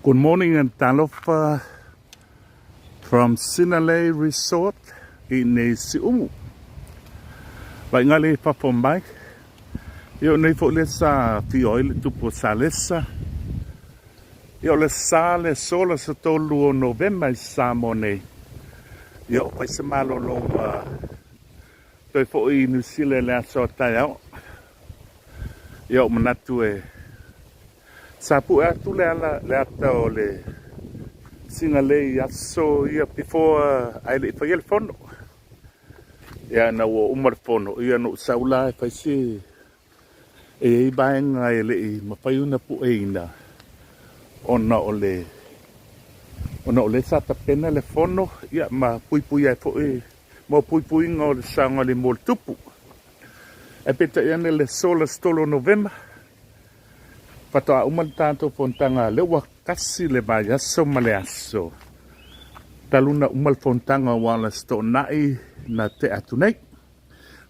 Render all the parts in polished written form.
Good morning and talofa from Sinalei Resort in Siumu. Vai ngale papombai. Io nei fo le sa fioi le tupo salesa. Io le sale sola sa tolu o novemba I Samoa nei. Io pai se malo lo toi fo I New Zealand le aso tai au. Io manatu sapu atu le ala le atao le Sinalei aso ia before ai le fa il fono. Ia na o umar fono ia no saula fa si e baenga ele I mapaiuna pu eina ona ole sa tapena le fono ia ma pui ai fo mo pui ngo le sanga le mol tupu e peta ia le sola stolo november patoa umal tanto fontanga le wakasi le baya so male aso taluna umal fontanga wala sto nai na te atunei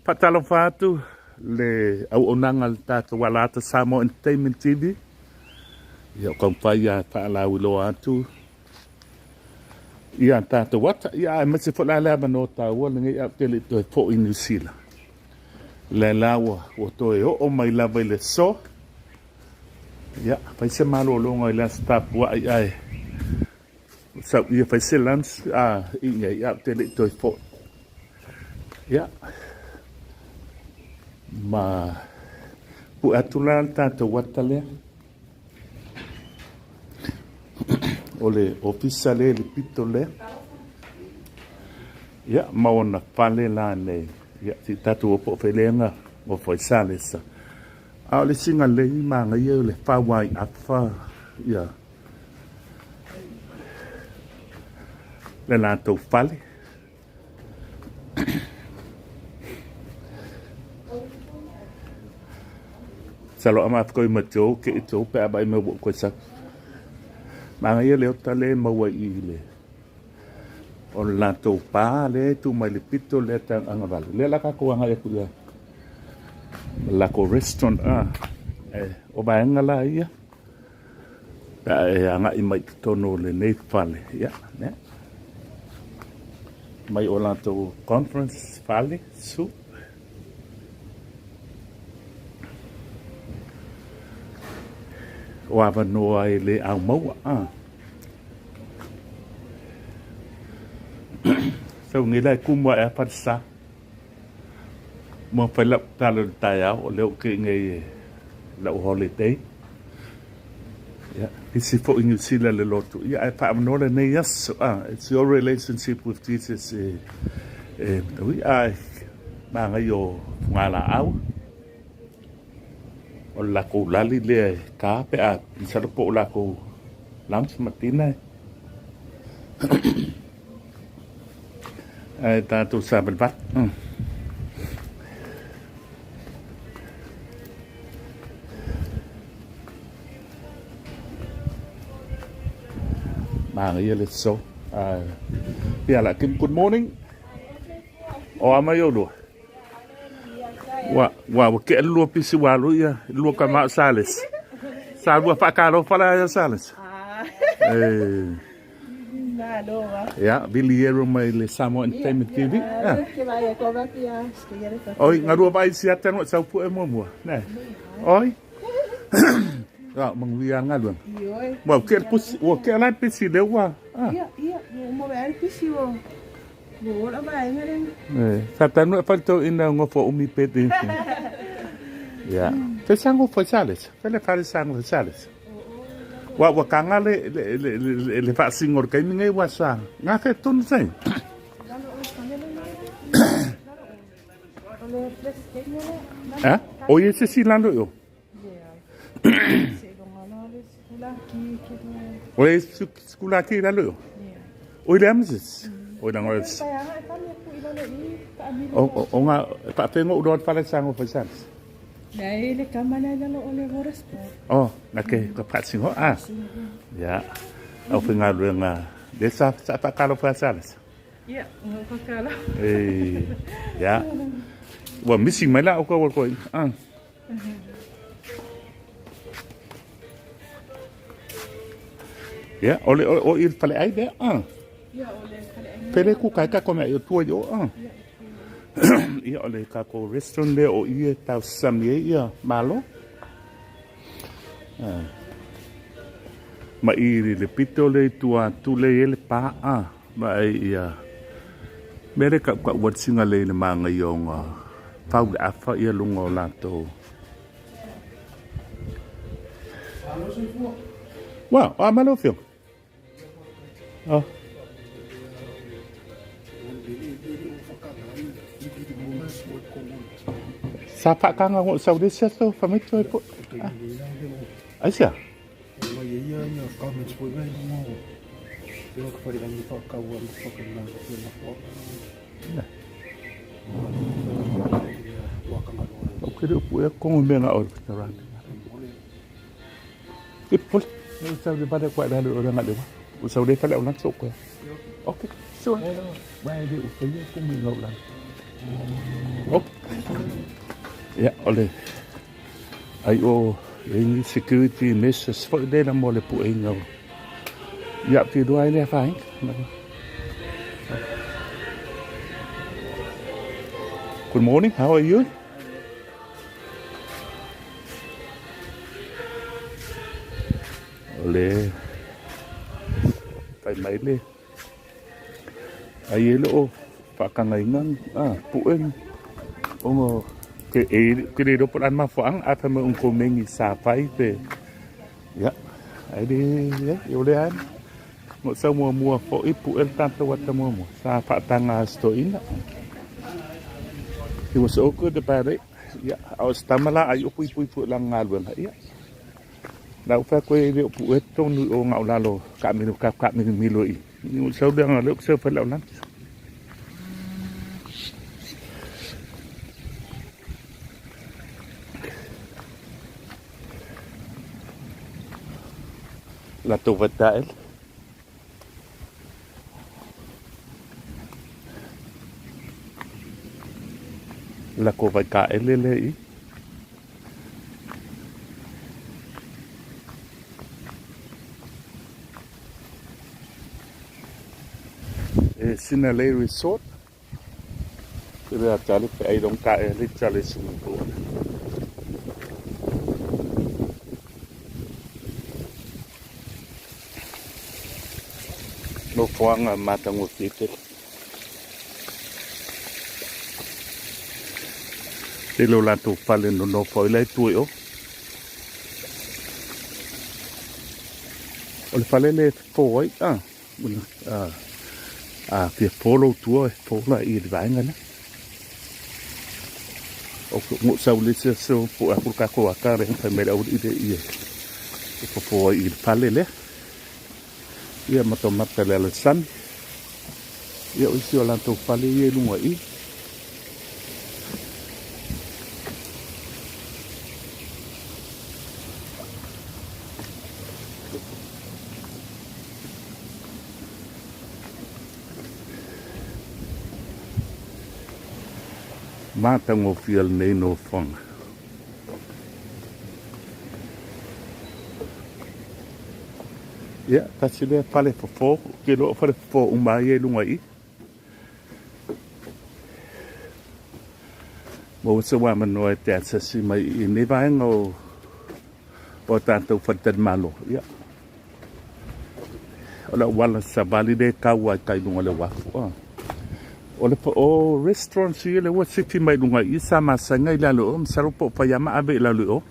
patalo fatu le au onanga tato wala ta Samoa Entertainment TV ia kompaya pa la wilo atu ia tato wata ia mase fo la la manota wala ngai apele to fo I New Zealand le lawa o to o mai lava le so ia fai se malo longa I la stop wa ai sa ia fai se lans ia ia apele to fo ia ma pu atulal tato wata le ole officiale le pitole ia maona pale la ne ia ti tatu o po felenga o foi salesa a le singa le manga ia le fawai afa ia le la to fale salo ama ko I mato ke to pe abai me ko sa manga ia le tale maua I le o la to pa le tu mai le pito le tang anga vale le la ka ko anga e kuia la ko restaurant o ba anga la ia anga I mai tono le nei fale ia ne mai o la to conference fale su o ava no ai le au maua so ngila kumwa e patsa mo fai la talo taya o le ke ngai la holiday yeah isi fo in New Zealand le lotu yeah I fa no le nei yes it's your relationship with Jesus we are manga yo ngala au o la ko lali le ka pe a sa po la ko lunch matina ai ta tu sa bat ma ngai le so ya la kim good morning o amayo do wa ke lu pisi wa lu ya lu ka ma sales sa lu fa ka lo fa la sales ya biliero mai le Samoa Entertainment TV oi ngaru ba isi aten wa sa pu e mo ne oi ya mangwia ngalun wa ke pus wa ke la pisi le wa iya mo ba pisi wo Bola ba ngaren sa tanu falto ina ngofo umi pete ya te sango fo sales le fare sango sales wa kanga le fa singor kai ngai wa sa nga ke tun sai oye se silando yo oye skula ki la lo oye lemses oye ngores o nga pa tengo udon fa sango fo sales Dai le kamana dalo ole horas po. Oh, nake kapatsing ho ya. Au finga luenga. Desa sa pa kalo fa sales. Ya, ko kala. Ya. Wa missing mai la ko Ya, o il fale ai de. Ia ole kare ai. Pere ku kai ka ko me yo tua yo. Ia ole ka ko restaurant de o ia tau samie ia malo. Ma i le pito le tua tu le ele pa ma ia mere ka wat singa le manga yonga pau le afa ia lunga o lato wow malo fio sapa kanga ngo sau de sia so fa me toi po asia okay do pu ko me nga o restaurant ipul sau de pada kwa dalu orang ngade sau de kala ulang sok ko okay so ba de u pe ko me nga ulang ya ole ai o any security measures for de na mo le pu nga ya pi do ai le fai good morning, how are you? Ole tay mai le ai lo pa ka ngai ngang pueng ongo ke de do pan ma fang ata me un ko mengi sa pai te ya ai de ya yo le an mo sa mua fo i pueng tanto wat mo sa pa tanga sto ina it was so good about it ya aus tamala ai pui lang ngalwen ya Đau phải quay liệu phụ hết trong nuôi ô ngạo la lồ cả mình mi lụi nhưng sau đó là lúc sơ phải lão lắm là tụ vật đại là cổ vật cãi lên lệ ý Sinalei Resort. Kira cari pe ai dong ka ele cari Siumu. No fuang matang utite. Tilo la tu pale no foi lai tuio. Ol pale le foi việc follow tour follow i vài ngân o ngụ sau lịch sử phụ phụ các cô các đấy phải mấy đâu đi để phụ i phá lên đấy ia mà tôm mắt cái là sắn ia ôi xưa làm tôm phá lên luôn rồi matang o fiel nei no fong ya ta chile pale fo ke lo pale fo uma ye lunga i mo se wa man no te sa si mai ni vai ngo o tanto fatan malo ya ola wala sa valide ka wa kai lunga le wa o restaurant si le wa sifi mai lunga i sa ma sa ngai la lo sa ro po pa ya ma ave la lo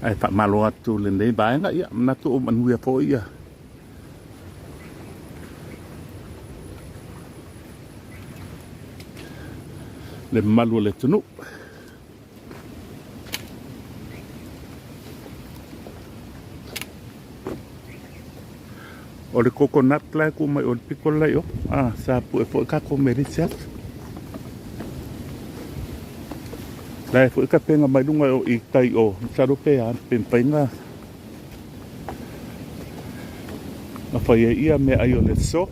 ai pa malo atu le nei ba nga ia na tu man hu po ia le malu le tunu o le coconut la ku mai o picola yo sa pu e fo ka ko merisia la fo ka penga mai lunga o i tai o sa ro pe an pen penga Ma whai e ia me ai o le so.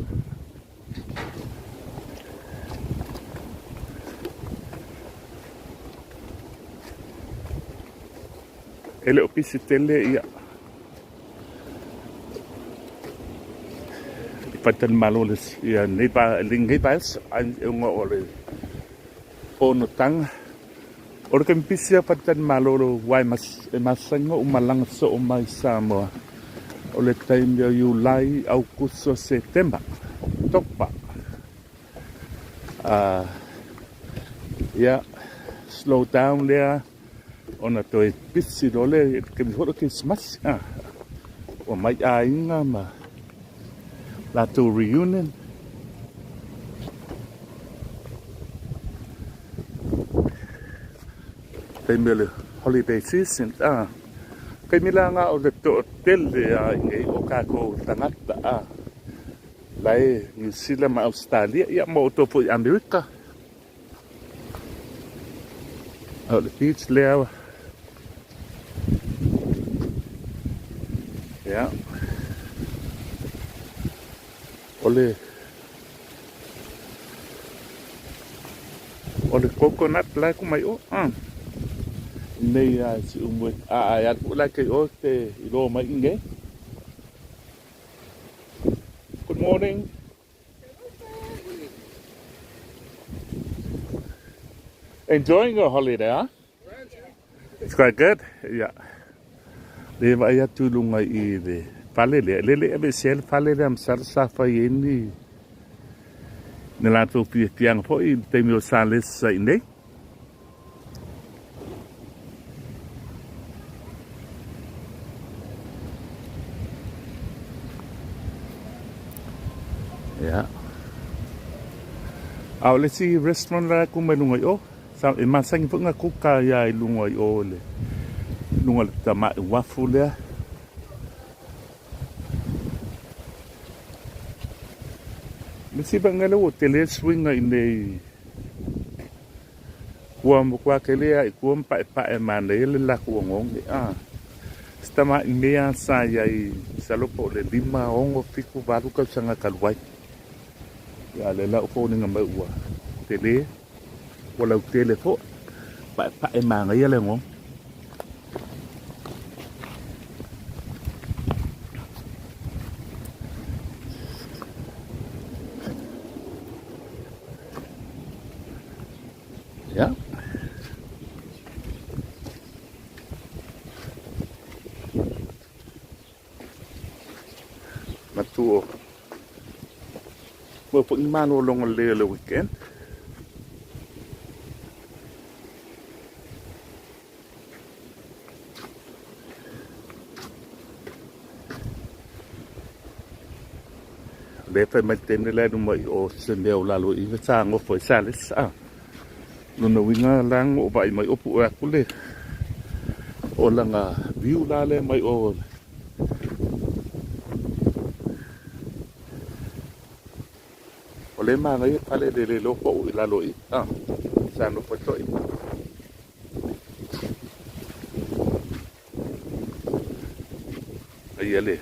E le o pisi tele ia. I patan malo le ia neipa lingai pais ai e unga o le ono tanga. Ora ka mpisia patan malo lo wai masanga o malanga so o mai Samoa. O le taimia Iulai, Augusto, Septemba. Topa. Yeah, slow down there. Ona toi pisi dole ke mi horo ke smash. O mai a inga ma. La to reunion. Taimia le holiday season. Kay mila nga o le to hotel e o kako tangata lai New Zealand ma Australia ia mo to po America o le beach lea ia o le coconut lai ku mai o nei Siumu ya pula ke o te ilo mai inge. Good morning. Enjoying your holiday, huh? It's quite good. Yeah. Le vai atu lunga I le pale le ebe sel pale le am sa fa yeni. Nela to piang po I te mio sales sa ine. Yeah. Let's see restaurant la ku menunga o. Sa e masang funga ku ka ya I lunga o le. Lunga le tama wafu le. Misi bangala o tele swinga ine. Kwa mkwa kelea ikuwa pa e mane le la ku ngong Stama inea sa ya I salopo le lima ongo fiku baru ka sanga kalwai. Ya le la fo ni ngamba ua tele wala tele fo pa e manga ya le ngom ya matuo mo po imano long le weekend le fa maten le no mai o se meu la lo I sa ngo foi sales no winga lang o vai mai o pu a kule o langa view la le mai o le ma ngai pale le lo po la lo I sa no foi toi ai ale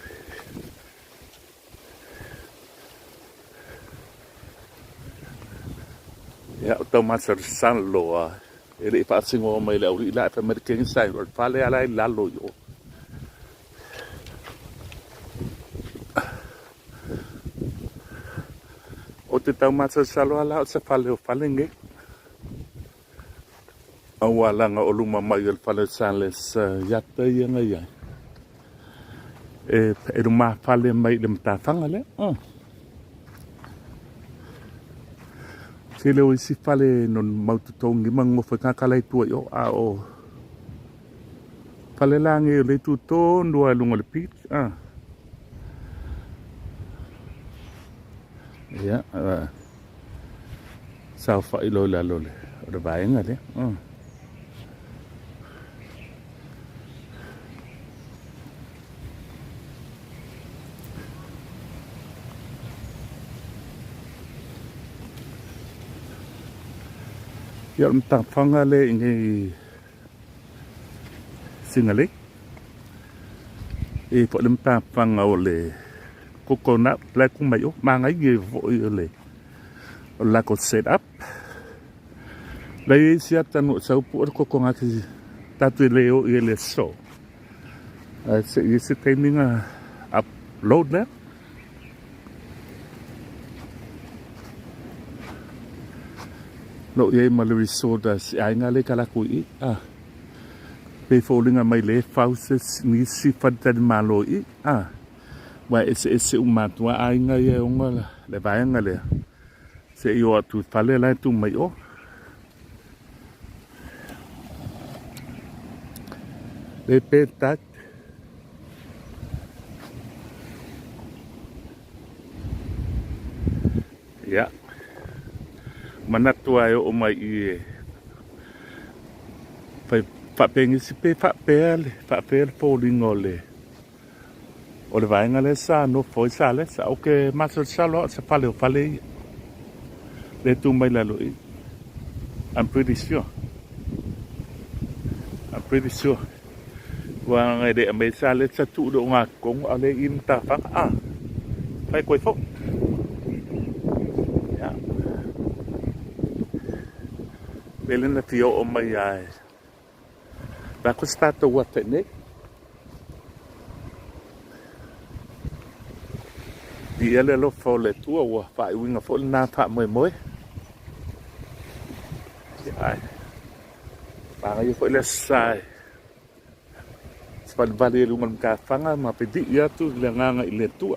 ya automatic san lo ele fa singo mai le uri la fa american sai o fale ala la lo yo o te tau mata salo ala o se fale o fale nge awala nga o luma mai o fale sales yata yanga ya e ruma fale mai le mtafanga le Sele o isi fale non maututongi mango whakakalai tua yo o fale lange o le tuto ndua lunga le pit ya sao fa ilo la lole o le vaenga le ya mtafanga le inge Sinalei po le mtafanga o le coconut la ku mai o mangai ge vo le la ko set up la isia tanu sau pu ko ko ngaki tatu leo ele so se isi timing upload le no ye maluri soda si ai ngale kala ku I pe falling mai le fauses ni si fanta de malo I wa ese umatua ai nga ye onga le vai nga le se yo tu fale la tu mai o le petat ya manatua yo o mai I fa pengi si pe fa per falling o le vai nga le sa no foi sa le sa o ke maso sa lo sa fale le tu mai la lo I I'm pretty sure wa ngai de me sa le sa tu do nga kong ale in ta fa fai koi fo ya belen na tio o mai ai ba ko stato what ne di ele lo fo le tu wa fa winga fo na fa moi ai ba ngai fo le sai span vale luman ka fanga ma pedi ya tu le nganga ile tu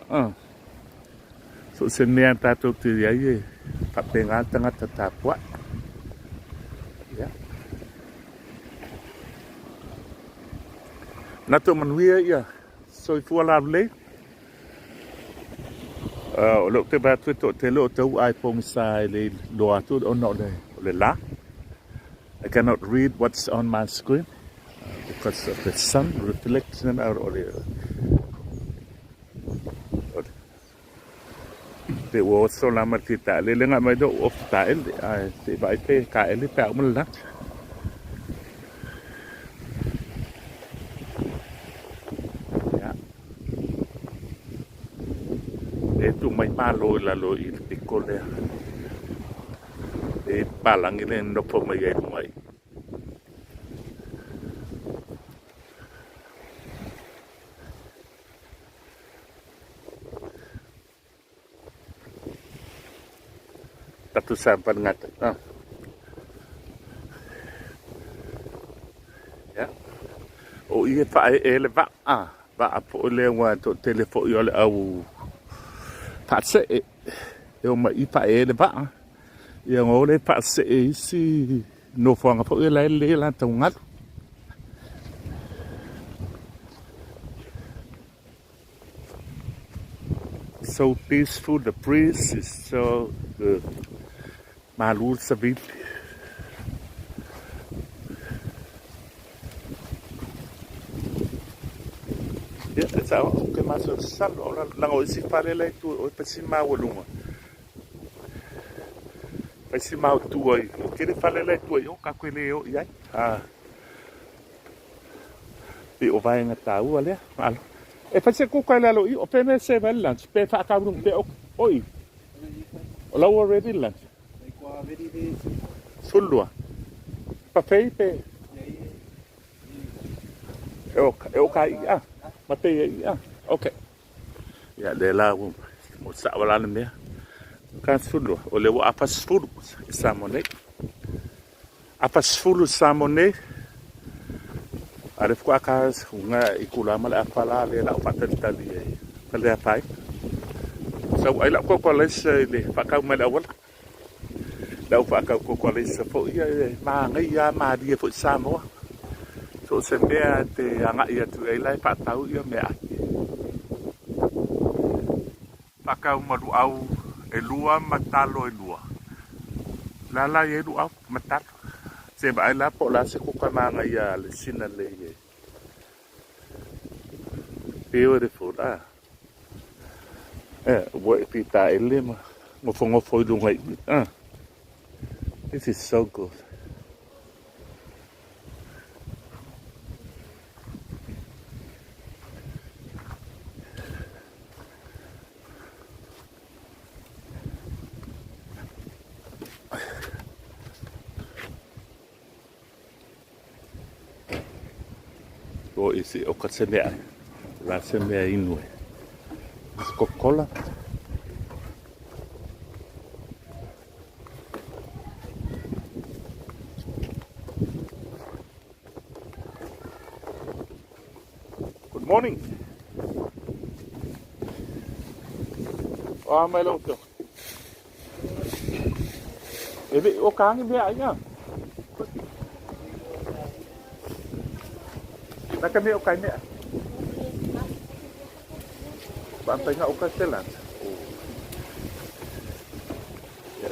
so se ne anta to ti ya ye pa penga tanga tatapwa ya na to manuia ya so I fu la le o lo te ba tu to te lo to iPhone sai le lo atu o no le la I cannot read what's on my screen because of the sun reflection out of the wo so la matita le nga mai do of style se vai pe ka ele pe mo la ya e tu mai malo la lo I piccole e palangi le no po mai mai tatu sampan ngata ya o I fa ele va po le wa to telefo yo le au fa se e o mai fa ele va ya ngo le fa se si no fanga po le la tungat so peaceful the breeze is so good malul sabit ya sa o ke maso salo la o si fale le tu o pe si ma o lunga pe si ma tu o ke le fale le tu o ka kwele o ya pe o vai nga ta u ale al e fa se ku ka la lo I o pe me se vel lunch pe fa ka rum pe o oi o la already lunch Sulua. Pa fei pe. Eu kai mate okay. Ya de la mo sa wala na me. Kan sulua. O le wa apas fulu samone. Apas fulu samone. Are kwa ka nga ikula mala afala le la patel tali. Kale pai. So ai la ko le pa ka me la wala. Đâu phải cầu của quản lý sở phổi mà ngay mà đi phổi Samoa so se mea te ngā tu ei lai whātau ia mea whakau maru au e lua matalo e lua la e lu au matalo se ba ai la po la se kuka manga ia le Sinalei beautiful wo e pita e le ma ngofo i lungai this is so good. o isi o ka se mea. La se mea inue. Coca-Cola. Good morning. Oh, mai lo. Ebe o kangi mea ia. Naka mea o kai mea. Bantay nga o ka telan.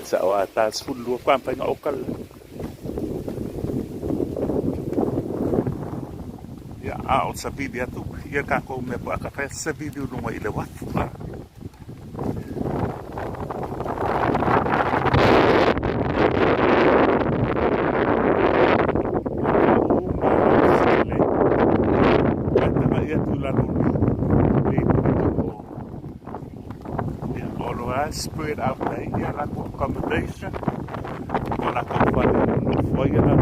Sa o atas full ko ang nga o kal. Ya out sa video tu. Ya ka ko me pa ka sa video no mai le wat. Spread out there, yeah, like accommodation, or like a for you know.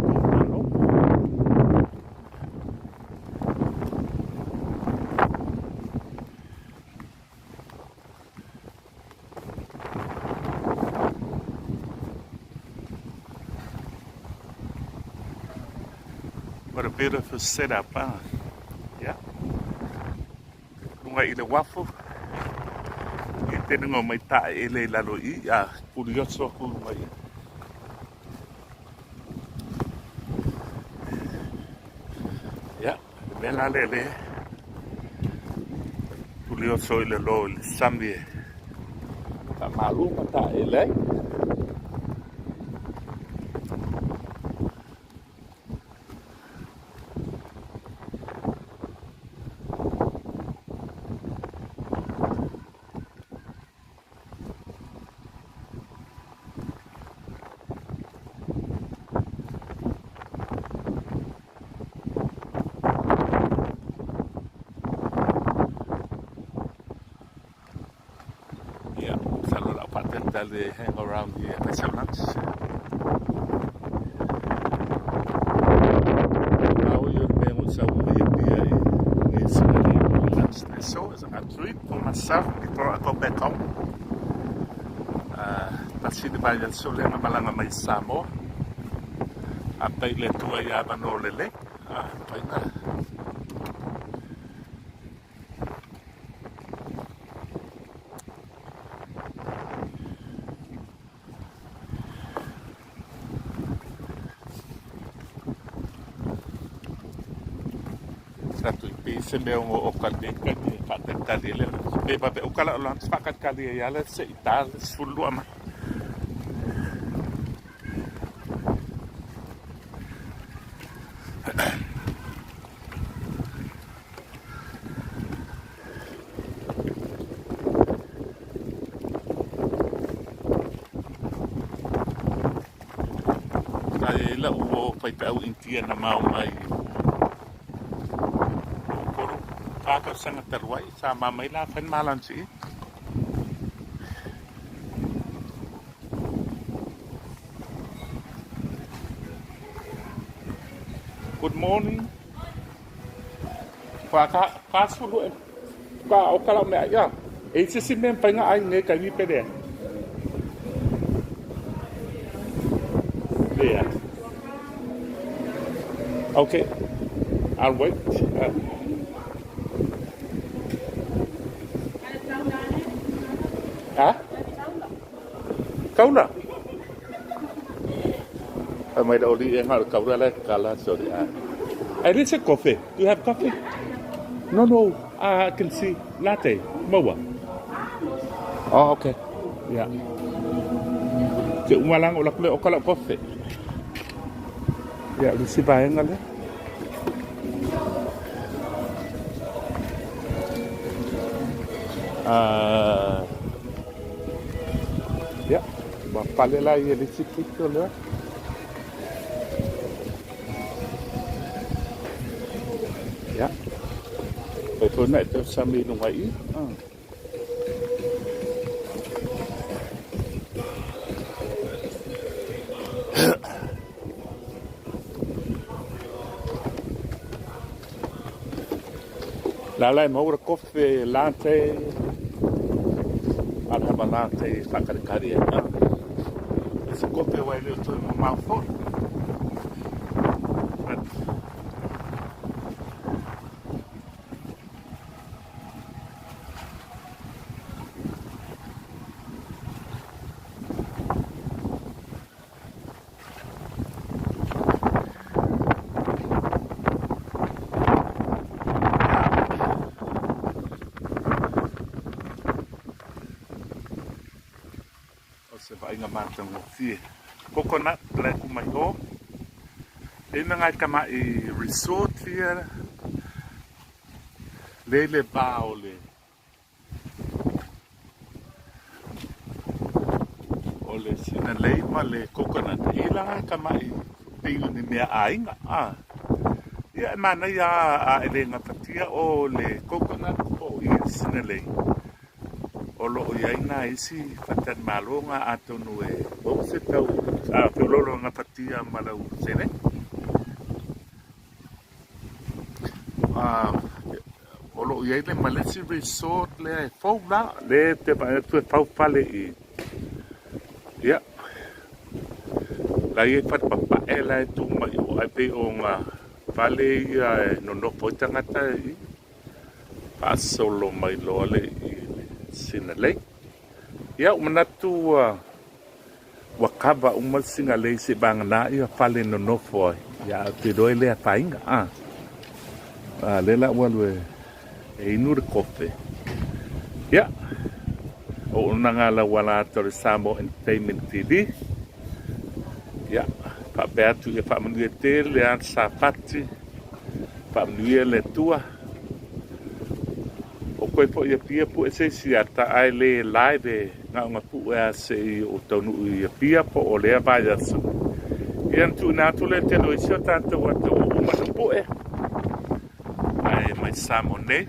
What a beautiful setup, huh? Yeah. Lunga ile waffle. Tenengo mai ta ele lalo I a curioso ku mai. Ya, bela lele. Curioso ile lo il sambie. Ta malu ta ele. They hang around here at some lunch. Now you're going to say Sinalei lunch. So it's a treat for myself before I go back home. Kasi di ba yan sule na malanga may Samoa. Apay le tuwa yaman o lele. Apay na. Se me o kalde kadi paten kadi le be ba be o kala lan spakat kadi ya le se ital sulu ama ai la o pai pa o intia na mau mai Ako sangat terway sama may lafen malan si. Good morning. Ka sulu ka o kala me ya. E se si men pa nga ai ne ka ni pede. Yeah. Okay. I'll wait. Hả? Câu nào? Mày đâu đi em hỏi câu ra đây, cả là sorry. I didn't say coffee. Do you have coffee? No, no. I can see latte, moa. Oh, okay. Yeah. Chị malang ulak le okala coffee. Yeah, di si bayang ngale. Ya, bapale la ye di chiquito le. Ya. Betul nak tu sambil nungai. La lai maura kofe latte ala ba latte whakarikari na. Se kofe wai leo toi mo mouthful. Se vai nga mata mo fie coconut le kumai o e nga kama I resort fie le baole o le Sinalei ma le coconut e la kama I pili ni mea ainga ia mana ia a ele nga patia o le coconut o I Sinalei o lo ia ina isi fatan malonga atonu e o se tau a pelolo nga patia malau sene o lo ia le malesi resort le fau la le te pa tu fau pale I ia la ia fat papa ela tu mai o ai pe o nga pale ia no po tangata I pasolo mai lo le Sinalei ia manatu wakaba umal Sinalei se bangana ia fale no nofo ia te doi le fainga lela walwe e inur kofe ia o nangala wala to Samoa Entertainment TV ia pa beatu ia pa manuete le an sapati pa manuia le tua koe po ia pia po e se siata ai le live nga pu e se o tonu ia pia po o le vai asu ian tu na tu le telo I sia tanto wato o ma po e ai mai Samone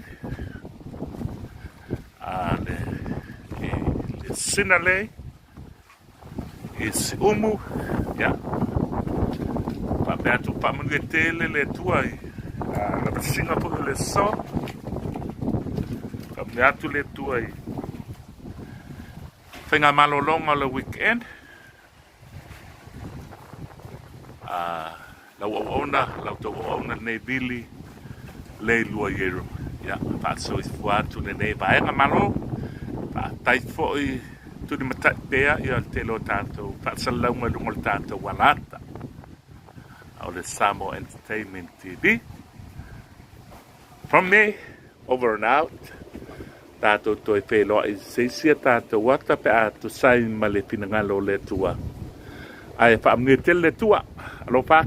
le Sinalei e Siumu ya pa beatu pa mungete le tuai la singa po le so atu le tuai whenga malolonga le weekend lau lau tau ona nei bili le lua yeru ia so I fuatu ne nei vaenga malo tai foi tu ni matai pea ia te lo tanto salau ma lungo tanto walata au le Samoa Entertainment TV from me over and out tato toi pelo I se sia tato wata pe ato sai male pinangalo le tua ai fa amni tele tua alofa